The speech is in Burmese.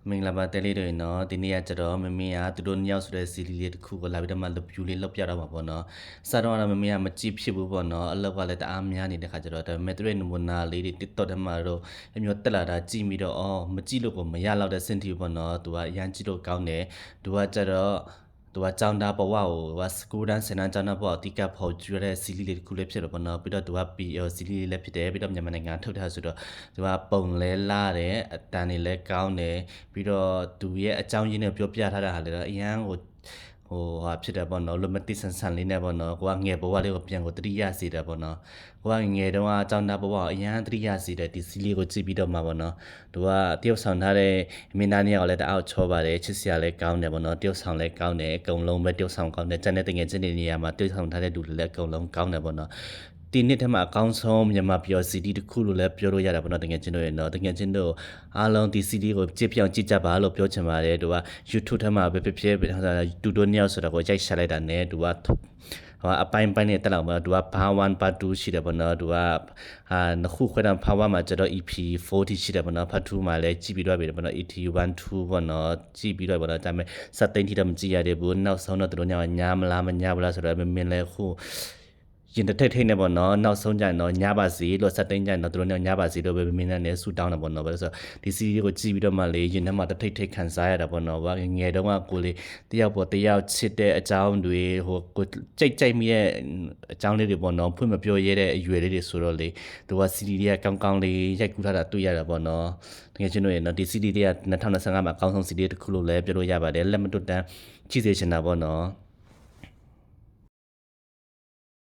မင်္ဂလာပါတဲလေးတွေနော်ဒီနေ့ကကျတော့မမေကသူတို့နှစ်ယောက်ဆိုတဲ့စီလီလေးတစ်ခုကိုလာပြီးတော့မှလုပ်ပြူလေးလုပ်ပြတော့မှာပေါ့နော်စတော့မမေကမကြည့်ဖြစ်ဘူးပေါ့နော်အလောက်ကလည်းတအားများနေတဲ့ခါကျတော့ဒါပေမဲ့သူတို့နမူနာလေးတွေ TikTok ထဲမှာတော့အမျိုးတက်လာတာကြည့်ပြီးတော့အော်မကြည့်လို့ကိုမရတော့တဲ့စင်တီပေါ့နော်သူကအရန်ကြည့်လို့ကောင်းတယ်သူကကျတော့သူကကြောင်းသားဘဝကိုစကူတန်းစင်တန်းကြောင်းသားဘဝအတိကဖော်ကျူရတဲ့စီလီလေးတစ်ခုလေးဖြစ်တော့ပေါ့နော်ပြီးတော့သူက PL စီလီလေးလည်းဖြစ်တယ်ပြီးတော့မြန်မာနိုင်ငံထုတ်ထားဆိုတော့သူကပုံလဲလာတယ်အတန်တွေလည်းကောင်းတယ်ပြီးတော့သူရဲ့အကြောင်းရင်းနဲ့ပြောပြထားတာဟာလည်းအရန်ဟာဖြစ်တယ်ပေါ့နော်လိုမတိဆန်ဆန်လေးနဲ့ပေါ့နော်ကိုကငယ်ဘဝလေးကိုပြန်ကိုတတိယစီတယ်ပေါ့နော်ကိုကငယ်တုန်းကအကြောင်းသားဘဝအရန်တတိယစီတယ်ဒီစီလေးကိုကြည့်ပြီးတော့မှာပေါ့နော်သူကတရုတ်ဆောင်ထားတဲ့မင်းသားနှစ်ယောက်လည်းတအားချောပါတယ်ချစ်စရာလည်းကောင်းတယ်ပေါ့နော်တရုတ်ဆောင်လည်းကောင်းတယ်အကုန်လုံးပဲတရုတ်ဆောင်ကောင်းတယ်ကျန်တဲ့တငယ်ချင်းတွေနေရာမှာတရုတ်ဆောင်ထားတဲ့လူတွေလည်းအကုန်လုံးကောင်းတယ်ပေါ့နော်ဒီနှစ်ထဲမှာအကောင်းဆုံးမြန်မာပြော CD တစ်ခုလို့လည်းပြောလို့ရတာပေါ့နော်တကယ်ချင်းတို့ရဲ့နော်တကယ်ချင်းတို့အားလုံးဒီ CD ကိုကြည့်ပြောင်းကြည့်ကြပါလို့ပြောချင်ပါတယ်သူက YouTube ထဲမှာပဲဖြစ်ဖြစ်တူတိုနှစ်ယောက်ဆိုတာကိုရိုက်ရှာလိုက်တာနဲ့သူကအပိုင်းပိုင်းနဲ့တက်လောက်မှာသူကဘာ1ဘာ2ရှိတယ်ပေါ့နော်သူကနှစ်ခုခွဲတာဘာ1မှာကျတော့ EP40 ရှိတယ်ပေါ့နော်ဖတ်2မှာလည်းကြည့်ပြီးတော့ပြီပေါ့နော် ET12 ပေါ့နော်ကြည့်ပြီးတော့ပေါ့နော်ဒါပေမဲ့စက်သိန်းထိတော့မကြည့်ရသေးဘူးနောက်ဆုံးတော့သူတို့ညညာမလားမညာဘူးလားဆိုတော့မင်းလည်းခုရင်တစ်ထိတ်ထိတ်နဲ့ပေါ့နော်နောက်ဆုံးကြရင်တော့ညပါစီလို့စက်သိန်းကြရင်တော့သူတို့ညပါစီလို့ပဲမင်းနဲ့ဆူတောင်းတာပေါ့နော်ဘာလို့ဆိုဒီစီရီကိုကြည့်ပြီးတော့မှလေရင်ထဲမှာတစ်ထိတ်ထိတ်ခံစားရတာပေါ့နော်ဘာငယ်တုန်းကကိုလေတယောက်ပေါ်တယောက်ချစ်တဲ့အကြောင်းတွေကိုကြိတ်မိရဲ့အကြောင်းလေးတွေပေါ့နော်ဖွင့်မပြောရတဲ့အရွယ်လေးတွေဆိုတော့လေသူကစီရီတွေကကောင်းကောင်းလေးရိုက်ကူးထားတာတွေ့ရတာပေါ့နော်တကယ်ချင်းတို့ရဲ့နော်ဒီစီရီတွေက2025မှာအကောင်းဆုံးစီရီတစ်ခုလို့လည်းပြောလို့ရပါတယ်လက်မတွတ်တန်းကြည့်စေချင်တာပေါ့နော်